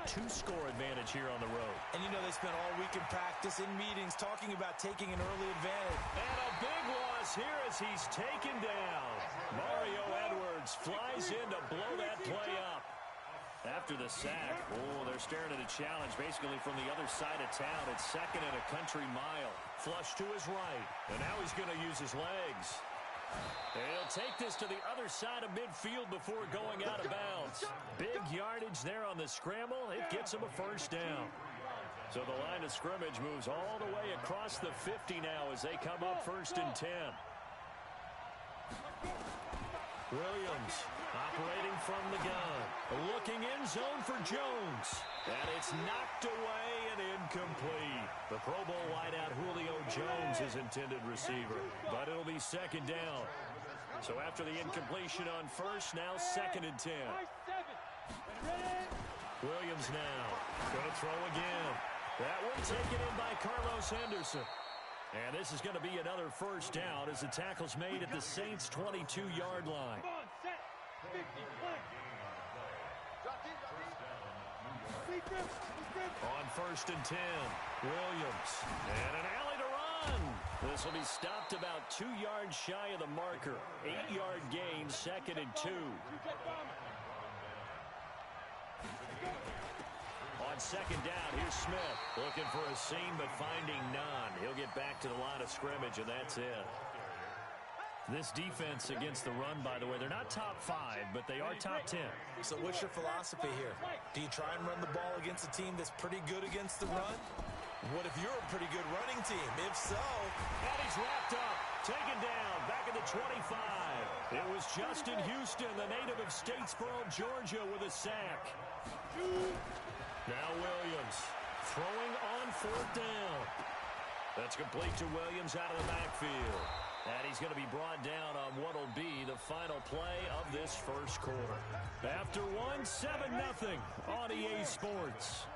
2-score advantage here on the road. And you know they spent all week in practice, in meetings, talking about taking an early advantage. And a big loss here as he's taken down. Mario Edwards flies in to blow that play up. After the sack, they're staring at a challenge basically from the other side of town. It's second and a country mile. Flush to his right, and now he's going to use his legs. And he'll take this to the other side of midfield before going out of bounds. Big yardage there on the scramble. It gets him a first down. So the line of scrimmage moves all the way across the 50 now as they come up 1st and 10. Williams operating from the gun. Looking in zone for Jones. And it's knocked away and incomplete. The Pro Bowl wideout Julio Jones is intended receiver. But it'll be 2nd down. So after the incompletion on first, now 2nd and 10. Williams now going to throw again. That one taken in by Carlos Henderson. And this is going to be another first down as the tackle's made at the Saints' 22-yard line. On 1st and 10, Williams. And an alley to run. This will be stopped about 2 yards shy of the marker. 8-yard gain, 2nd and 2. On 2nd down, here's Smith. Looking for a seam, but finding none. He'll get back to the line of scrimmage, and that's it. This defense against the run, by the way, they're not top 5, but they are top 10. So what's your philosophy here? Do you try and run the ball against a team that's pretty good against the run? What if you're a pretty good running team? If so... And he's wrapped up, taken down, back at the 25. It was Justin Houston, the native of Statesboro, Georgia, with a sack. Now Williams throwing on 4th down. That's complete to Williams out of the backfield. And he's going to be brought down on what will be the final play of this first quarter. After 1, 7-0 on EA Sports.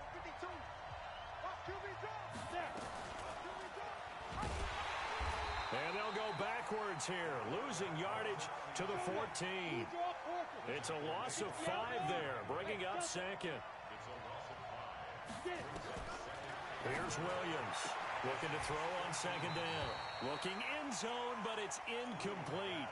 And they'll go backwards here, losing yardage to the 14. It's a loss of 5 there, bringing up 2nd. Here's Williams, looking to throw on 2nd down. Looking in zone, but it's incomplete.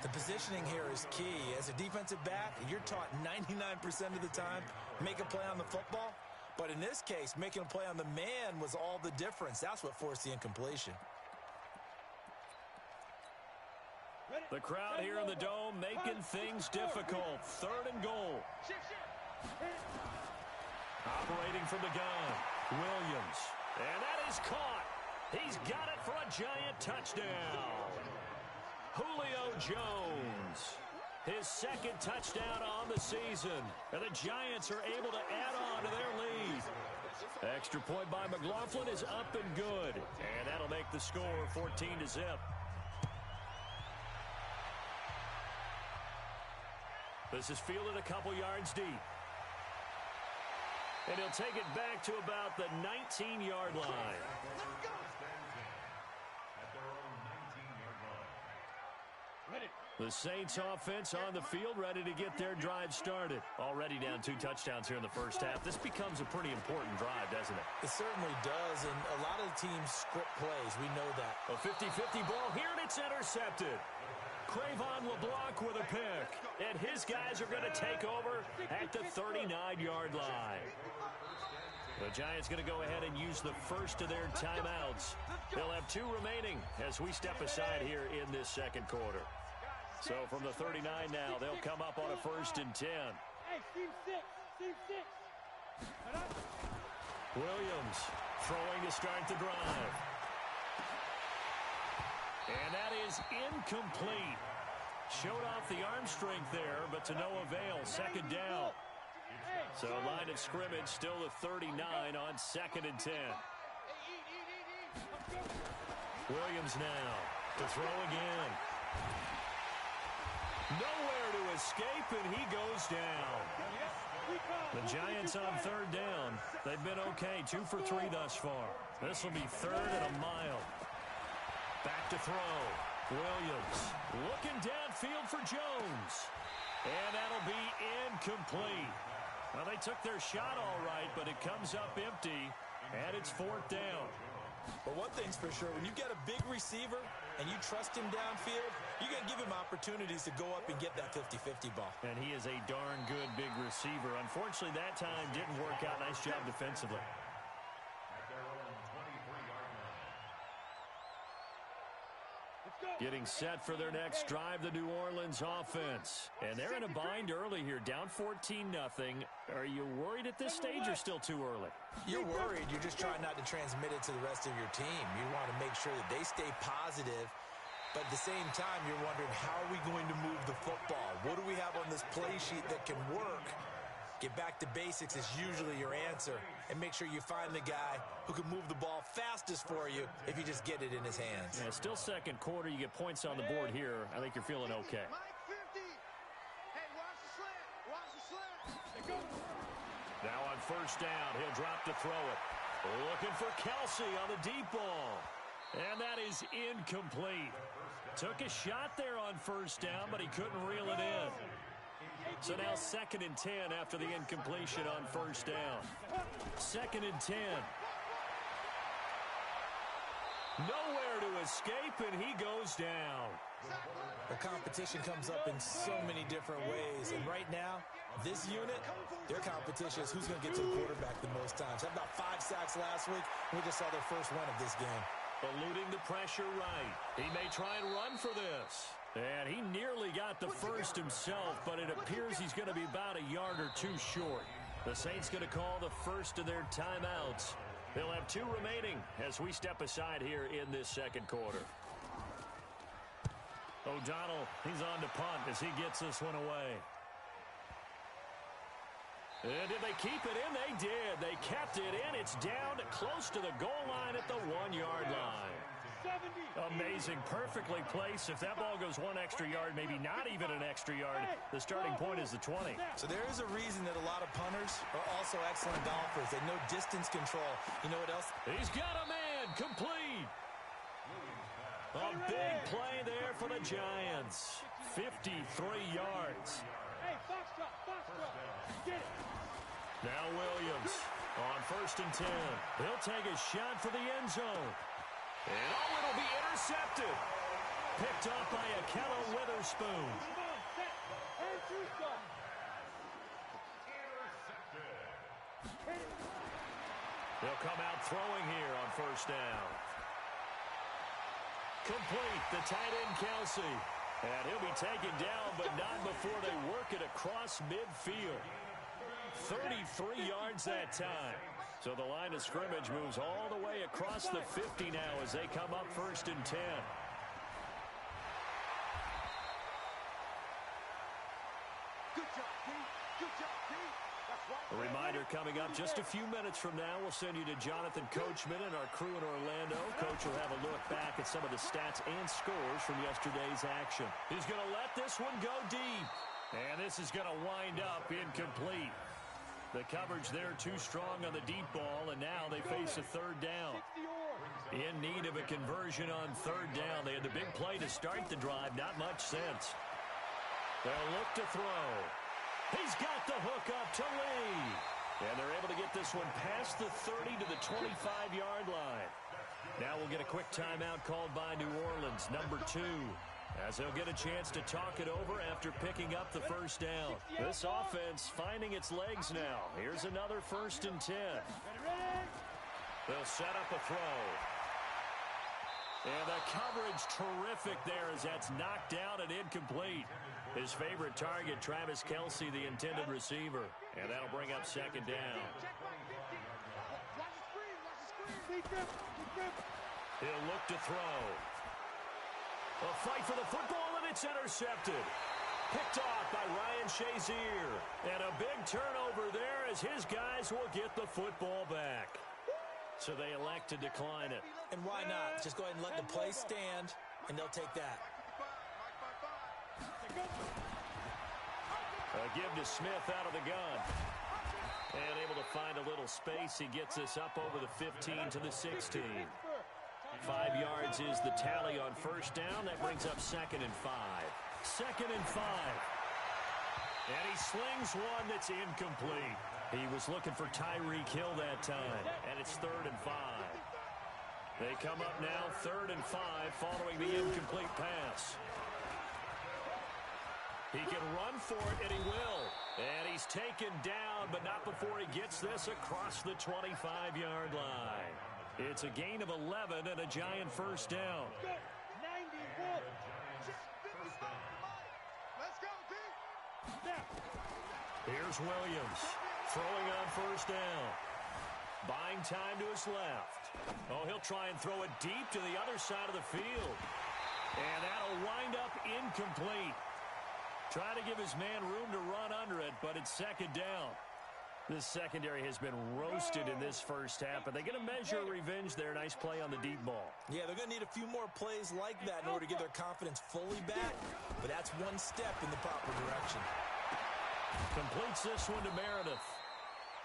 The positioning here is key. As a defensive back, you're taught 99% of the time, make a play on the football. But in this case, making a play on the man was all the difference. That's what forced the incompletion. The crowd here in the Dome making things difficult. 3rd and goal. Operating from the gun, Williams. And that is caught. He's got it for a giant touchdown. Julio Jones, his 2nd touchdown on the season. And the Giants are able to add on to their lead. Extra point by McLaughlin is up and good. And that'll make the score 14-0. This is fielded a couple yards deep. And he'll take it back to about the 19-yard line. The Saints offense on the field, ready to get their drive started. Already down 2 touchdowns here in the first half. This becomes a pretty important drive, doesn't it? It certainly does, and a lot of the teams script plays. We know that. A 50-50 ball here, and it's intercepted. Cravon LeBlanc with a pick. And his guys are going to take over at the 39-yard line. The Giants going to go ahead and use the first of their timeouts. They'll have 2 remaining as we step aside here in this second quarter. So from the 39 now, they'll come up on a 1st and 10. Williams throwing to start the drive. And that is incomplete. Showed off the arm strength there, but to no avail. 2nd down. So line of scrimmage still the 39 on 2nd and 10. Williams now to throw again. Nowhere to escape, and he goes down. The Giants on 3rd down. They've been okay, 2 for 3 thus far. This will be 3rd and a mile. Back to throw. Williams looking downfield for Jones. And that'll be incomplete. Well, they took their shot all right, but it comes up empty, and it's fourth down. But one thing's for sure, when you get a big receiver and you trust him downfield, you're going to give him opportunities to go up and get that 50-50 ball. And he is a darn good big receiver. Unfortunately, that time didn't work out. Nice job defensively. Getting set for their next drive, the New Orleans offense. And they're in a bind early here, down 14-0. Are you worried at this stage or still too early? You're worried. You're just trying not to transmit it to the rest of your team. You want to make sure that they stay positive. But at the same time, you're wondering, how are we going to move the football? What do we have on this play sheet that can work? Get back to basics is usually your answer. And make sure you find the guy who can move the ball fastest for you if you just get it in his hands. Yeah, still second quarter. You get points on the board here. I think you're feeling okay. Now on first down, he'll drop to throw it. Looking for Kelsey on the deep ball. And that is incomplete. Took a shot there on first down, but he couldn't reel it in. So now 2nd and 10 after the incompletion on first down. 2nd and 10. Nowhere to escape, and he goes down. The competition comes up in so many different ways. And right now, this unit, their competition is who's going to get to the quarterback the most times. Had about 5 sacks last week. We just saw their first run of this game. Eluding the pressure right. He may try and run for this. And he nearly got the first himself, but it appears he's going to be about a yard or two short. The Saints going to call the first of their timeouts. They'll have 2 remaining as we step aside here in this second quarter. O'Donnell, he's on to punt as he gets this one away. And did they keep it in? They did. They kept it in. It's down close to the goal line at the 1-yard line. Amazing. Perfectly placed. If that ball goes 1 extra yard, maybe not even an extra yard, the starting point is the 20. So there is a reason that a lot of punters are also excellent golfers. They know distance control. You know what else? He's got a man. Complete. A big play there for the Giants. 53 yards. Now Williams on 1st and 10. He'll take a shot for the end zone. And it'll be intercepted. Picked up by Akello Witherspoon. They'll come out throwing here on first down. Complete, the tight end Kelsey. And he'll be taken down, but not before they work it across midfield. 33 yards that time. So the line of scrimmage moves all the way across the 50 now as they come up 1st and 10. A reminder coming up just a few minutes from now, we'll send you to Jonathan Coachman and our crew in Orlando. Coach will have a look back at some of the stats and scores from yesterday's action. He's going to let this one go deep. And this is going to wind up incomplete. The coverage there too strong on the deep ball, and now they face a 3rd down. In need of a conversion on 3rd down. They had the big play to start the drive, not much sense. They'll look to throw. He's got the hook up to Lee. And they're able to get this one past the 30 to the 25-yard line. Now we'll get a quick timeout called by New Orleans, number 2. As they'll get a chance to talk it over after picking up the first down. This offense finding its legs now. Here's another 1st and 10. They'll set up a throw. And the coverage terrific there as that's knocked down and incomplete. His favorite target, Travis Kelsey, the intended receiver. And that'll bring up 2nd down. He'll look to throw. A fight for the football, and it's intercepted. Picked off by Ryan Shazier. And a big turnover there as his guys will get the football back. So they elect to decline it. And why not? Just go ahead and let the play stand, and they'll take that. A give to Smith out of the gun. And able to find a little space. He gets this up over the 15 to the 16. 5 yards is the tally on first down. That brings up 2nd and 5. 2nd and 5. And he slings one that's incomplete. He was looking for Tyreek Hill that time, and it's 3rd and 5. They come up now 3rd and 5 following the incomplete pass. He can run for it, and he will. And he's taken down, but not before he gets this across the 25-yard line. It's a gain of 11 and a Giant first down. Here's Williams throwing on first down. Buying time to his left. Oh, he'll try and throw it deep to the other side of the field. And that'll wind up incomplete. Trying to give his man room to run under it, but it's 2nd down. This secondary has been roasted in this first half, but they're going to measure revenge there. Nice play on the deep ball. Yeah, they're going to need a few more plays like that in order to get their confidence fully back, but that's one step in the proper direction. Completes this one to Meredith.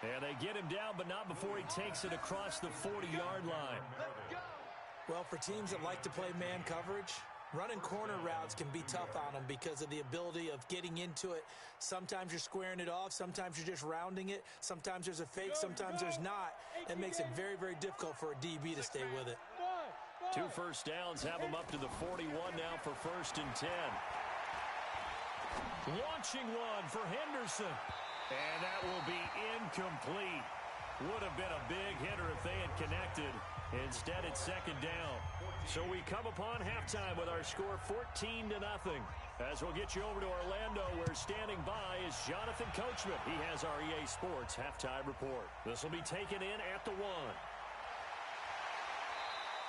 And they get him down, but not before he takes it across the 40-yard line. Well, for teams that like to play man coverage, running corner routes can be tough on them because of the ability of getting into it. Sometimes you're squaring it off. Sometimes you're just rounding it. Sometimes there's a fake. Sometimes there's not. It makes it very, very difficult for a DB to stay with it. 2 first downs have him up to the 41 now for 1st and 10. Launching one for Henderson. And that will be incomplete. Would have been a big hitter if they had connected. Instead, it's 2nd down. So we come upon halftime with our score 14-0. As we'll get you over to Orlando, where standing by is Jonathan Coachman. He has our EA Sports halftime report. This will be taken in at the 1.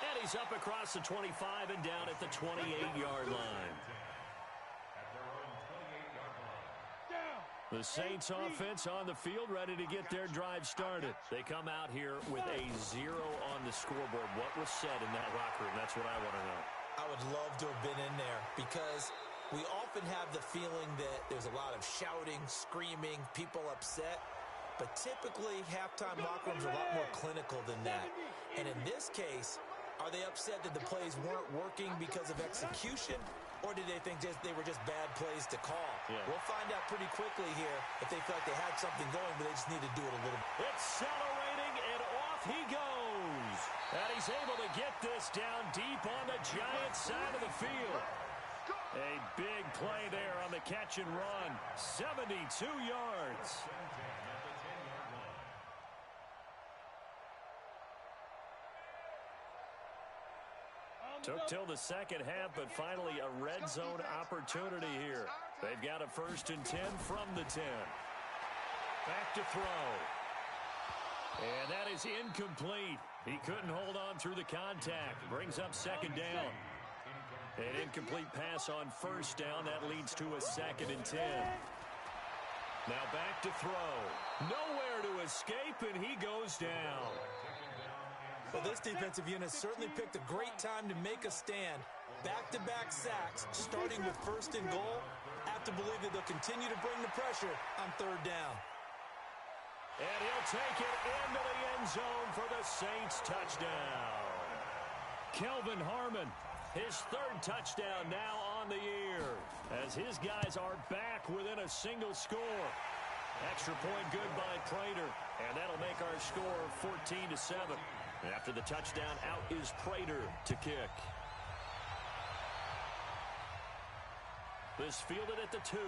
And he's up across the 25 and down at the 28-yard line. The Saints offense on the field, ready to get their drive started. They come out here with a 0 on the scoreboard. What was said in that locker room? That's what I want to know. I would love to have been in there because we often have the feeling that there's a lot of shouting, screaming, people upset. But typically, halftime locker rooms are a lot more clinical than that. And in this case, are they upset that the plays weren't working because of execution? Or did they think they were just bad plays to call? Yeah. We'll find out pretty quickly here if they felt like they had something going, but they just need to do it a little bit. Accelerating, and off he goes. And he's able to get this down deep on the Giants side of the field. A big play there on the catch and run. 72 yards. Took till the second half, but finally a red zone opportunity here. They've got a 1st and 10 from the 10. Back to throw. And that is incomplete. He couldn't hold on through the contact. Brings up 2nd down. An incomplete pass on 1st down. That leads to a 2nd and 10. Now back to throw. Nowhere to escape, and he goes down. Well, this defensive unit certainly picked a great time to make a stand. Back-to-back sacks, starting with 1st and goal. Have to believe that they'll continue to bring the pressure on 3rd down. And he'll take it into the end zone for the Saints touchdown. Kelvin Harmon, his 3rd touchdown now on the year, as his guys are back within a single score. Extra point good by Prater, and that'll make our score 14-7. After the touchdown, out is Prater to kick. This fielded at the 2.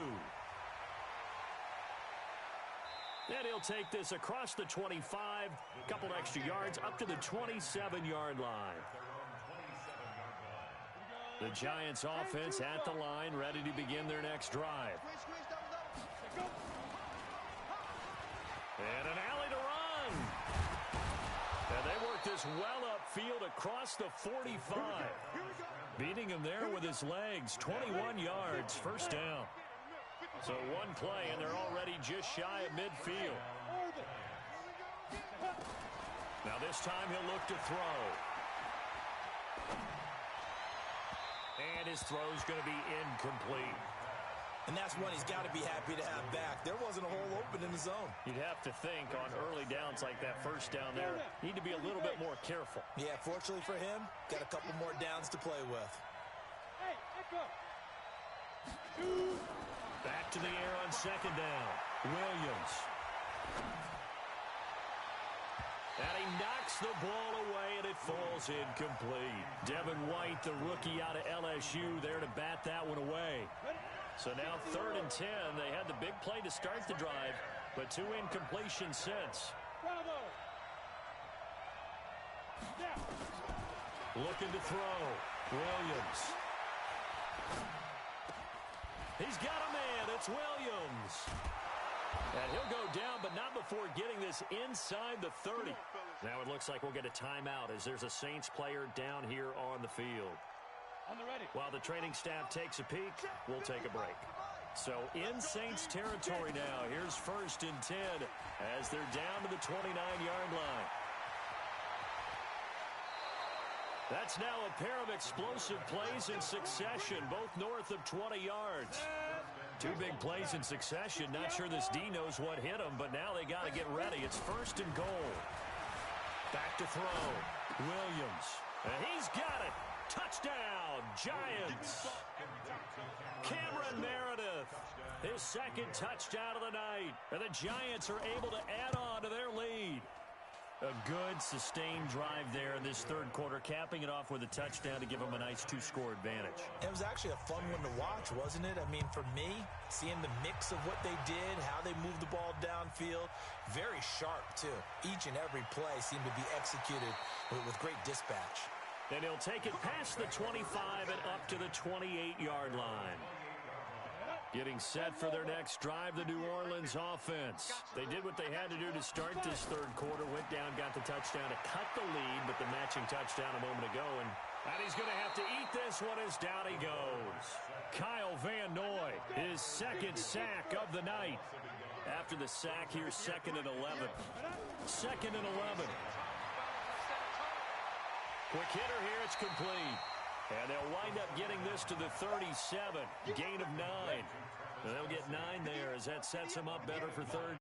And he'll take this across the 25, couple extra yards, up to the 27-yard line. The Giants offense at the line, ready to begin their next drive. And an alley to run. And they work this well upfield across the 45. Beating him there with his legs, 21 yards, 1st down. So one play, and they're already just shy of midfield. Now this time he'll look to throw. And his throw's going to be incomplete. And that's one he's got to be happy to have back. There wasn't a hole open in the zone. You'd have to think on early downs like that 1st down there, need to be a little bit more careful. Yeah, fortunately for him, got a couple more downs to play with. Back to the air on second down. Williams. And he knocks the ball away, and it falls incomplete. Devin White, the rookie out of LSU, there to bat that one away. So now 3rd and 10. They had the big play to start the drive, but 2 incompletions since. Looking to throw. Williams. He's got a man. It's Williams. And he'll go down, but not before getting this inside the 30. Now it looks like we'll get a timeout as there's a Saints player down here on the field. While the training staff takes a peek, we'll take a break. So in Saints territory now, here's 1st and 10 as they're down to the 29-yard line. That's now a pair of explosive plays in succession, both north of 20 yards. 2 big plays in succession. Not sure this D knows what hit him, but now they got to get ready. It's 1st and goal. Back to throw. Williams. And he's got it. Touchdown, Giants. Cameron Meredith, his 2nd touchdown of the night. And the Giants are able to add on to their lead. A good, sustained drive there in this 3rd quarter, capping it off with a touchdown to give them a nice 2-score advantage. It was actually a fun one to watch, wasn't it? I mean, for me, seeing the mix of what they did, how they moved the ball downfield, very sharp, too. Each and every play seemed to be executed with great dispatch. And he'll take it past the 25 and up to the 28-yard line. Getting set for their next drive, the New Orleans offense. They did what they had to do to start this 3rd quarter. Went down, got the touchdown to cut the lead, but the matching touchdown a moment ago. And he's going to have to eat this one as down he goes. Kyle Van Noy, his 2nd sack of the night. After the sack, here's 2nd and 11. 2nd and 11. Quick hitter here, it's complete. And they'll wind up getting this to the 37. Gain of 9. And they'll get 9 there as that sets them up better for 3rd.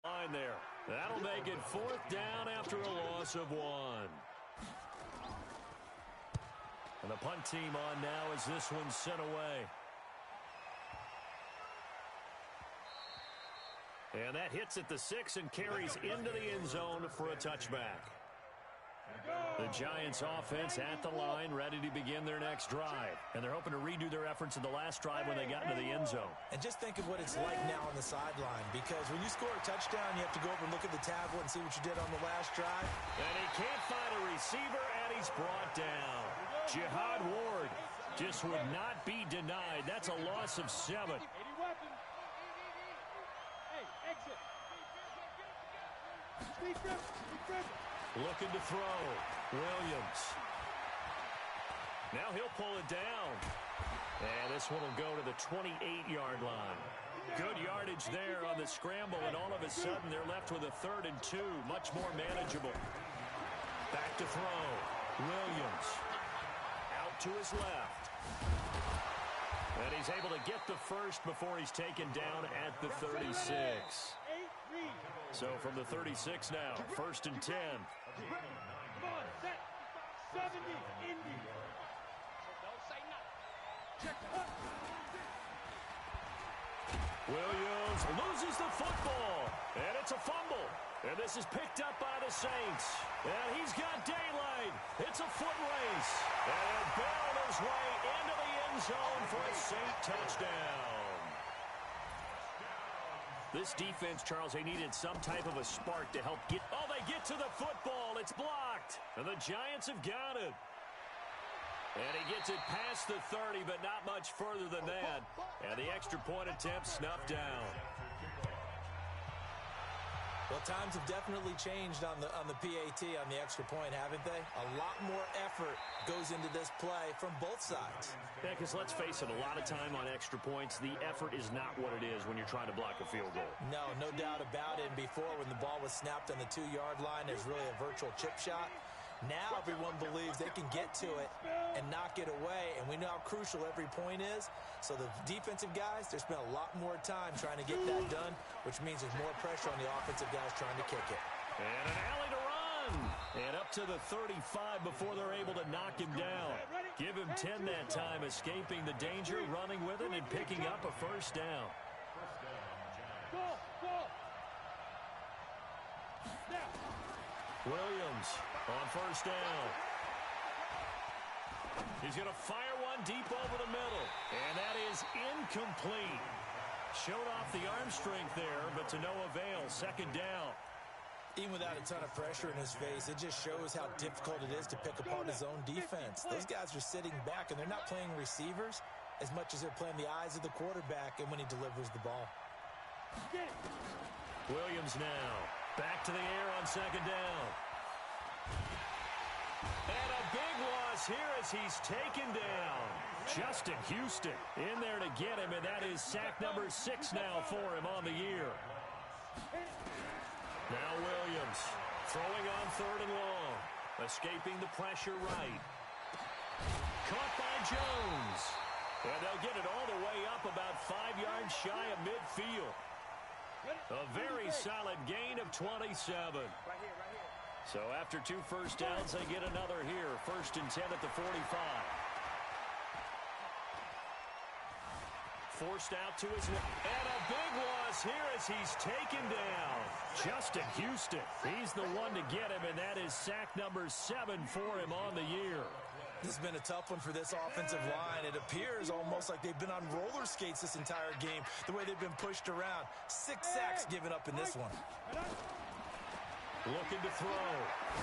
Line there. That'll make it 4th down after a loss of 1. And the punt team on now as this one's sent away. And that hits at the 6 and carries into the end zone for a touchback. The Giants offense at the line, ready to begin their next drive. And they're hoping to redo their efforts in the last drive when they got into the end zone. And just think of what it's like now on the sideline, because when you score a touchdown, you have to go over and look at the tablet and see what you did on the last drive. And he can't find a receiver, and he's brought down. Jihad Ward just would not be denied. That's a loss of 7. Looking to throw. Williams. Now he'll pull it down. And this one will go to the 28-yard line. Good yardage there on the scramble, and all of a sudden they're left with a 3rd and 2. Much more manageable. Back to throw. Williams. Out to his left. And he's able to get the first before he's taken down at the 36. So from the 36 now, 1st and 10. Williams loses the football, and it's a fumble. And this is picked up by the Saints. And he's got daylight. It's a foot race. And he'll barrel his way into the end zone for a Saint touchdown. This defense, Charles, they needed some type of a spark to help get... Oh, they get to the football. It's blocked. And the Giants have got it. And he gets it past the 30, but not much further than that. And the extra point attempt snuffed down. Well, times have definitely changed on the PAT, on the extra point, haven't they? A lot more effort goes into this play from both sides. Yeah, because let's face it, a lot of time on extra points, the effort is not what it is when you're trying to block a field goal. No doubt about it. And before, when the ball was snapped on the 2-yard line, there's really a virtual chip shot. Now everyone believes they can get to it and knock it away, and we know how crucial every point is. So the defensive guys, they spent a lot more time trying to get that done, which means there's more pressure on the offensive guys trying to kick it. And an alley to run. And up to the 35 before they're able to knock him down. Give him 10 that time, escaping the danger, running with it, and picking up a first down. Williams on first down. He's going to fire one deep over the middle. And that is incomplete. Showed off the arm strength there, but to no avail. Second down. Even without a ton of pressure in his face, it just shows how difficult it is to pick apart his own defense. Those guys are sitting back, and they're not playing receivers as much as they're playing the eyes of the quarterback and when he delivers the ball. Williams now. Back to the air on second down. And a big loss here as he's taken down. Justin Houston in there to get him, and that is sack number 6 now for him on the year. Now Williams throwing on third and long. Escaping the pressure right. Caught by Jones. And they'll get it all the way up about 5 yards shy of midfield. A very solid gain of 27. So after 2 first downs, they get another here. First and 10 at the 45. Forced out to his left. And a big loss here as he's taken down. Justin Houston. He's the one to get him, and that is sack number 7 for him on the year. This has been a tough one for this offensive line. It appears almost like they've been on roller skates this entire game, the way they've been pushed around. 6 sacks given up in this one. Looking to throw.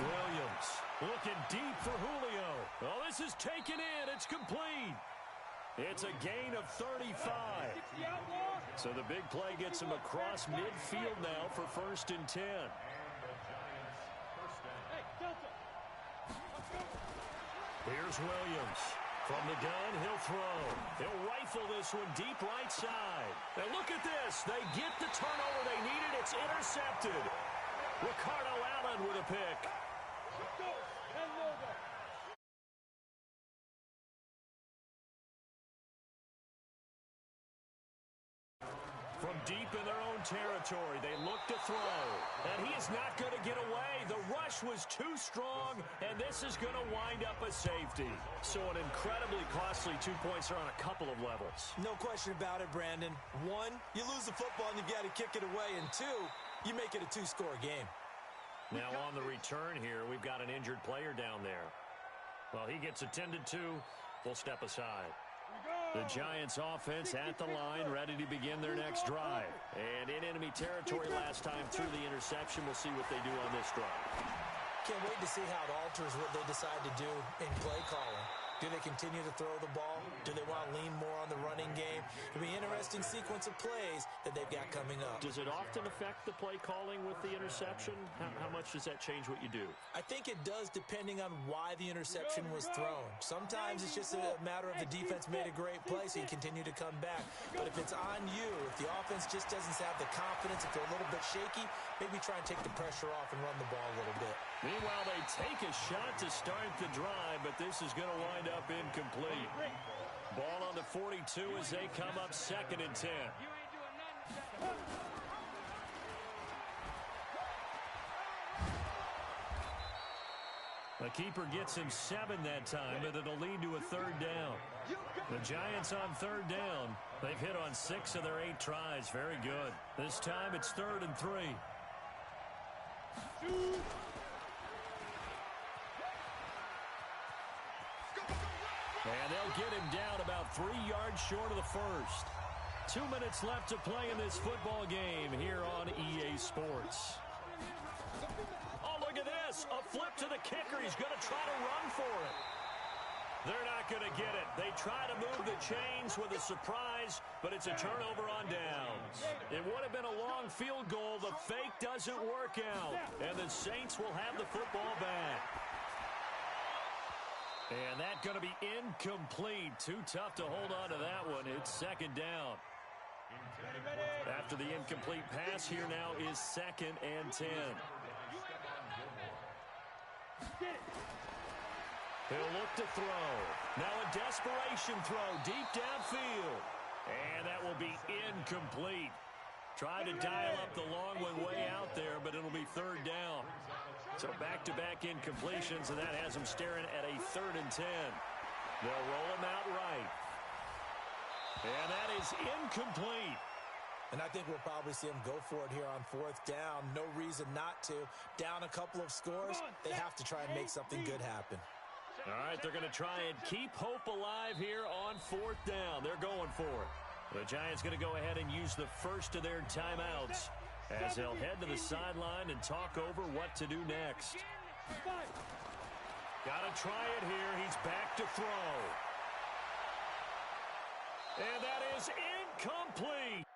Williams looking deep for Julio. Oh, this is taken in. It's complete. It's a gain of 35. So the big play gets him across midfield now for first and 10. Here's Williams. From the gun, he'll throw. He'll rifle this one deep right side. And look at this. They get the turnover they needed. It's intercepted. Ricardo Allen with a pick. From deep in their own territory, they look to throw. And he is not going to get away. The rush was too strong, and this is going to wind up a safety. So an incredibly costly 2 points are on a couple of levels. No question about it, Brandon. 1, you lose the football and you got to kick it away. And 2, you make it a 2-score game. Now on the return here, we've got an injured player down there. Well, he gets attended to. We'll step aside. The Giants offense at the line, ready to begin their next drive. And in enemy territory last time through the interception. We'll see what they do on this drive. Can't wait to see how it alters what they decide to do in play calling. Do they continue to throw the ball? Do they want to lean more on the running game? It'll be an interesting sequence of plays that they've got coming up. Does it often affect the play calling with the interception? How much does that change what you do? I think it does depending on why the interception was thrown. Sometimes it's just a matter of the defense made a great play, so you continue to come back. But if it's on you, if the offense just doesn't have the confidence, if they're a little bit shaky, maybe try and take the pressure off and run the ball a little bit. Meanwhile, they take a shot to start the drive, but this is going to wind up incomplete. Ball on the 42 as they come up second and 10. The keeper gets him 7 that time, but it'll lead to a third down. The Giants on third down. They've hit on 6 of their 8 tries. Very good. This time it's 3rd and 3. And they'll get him down about 3 yards short of the first. 2 minutes left to play in this football game here on EA Sports. Oh, look at this. A flip to the kicker. He's going to try to run for it. They're not going to get it. They try to move the chains with a surprise, but it's a turnover on downs. It would have been a long field goal. The fake doesn't work out, and the Saints will have the football back. And that's going to be incomplete. Too tough to hold on to that one. It's second down. After the incomplete pass, here now is 2nd and 10. He'll look to throw. Now a desperation throw deep downfield. And that will be incomplete. Tried to dial up the long way out there, but it'll be third down. So back-to-back incompletions, and that has them staring at a 3rd and 10. They'll roll him out right. And that is incomplete. And I think we'll probably see him go for it here on 4th down. No reason not to. Down a couple of scores, they have to try and make something good happen. All right, they're going to try and keep hope alive here on 4th down. They're going for it. The Giants going to go ahead and use the first of their timeouts as they'll head to the sideline and talk over what to do next. Got to try it here. He's back to throw. And that is incomplete.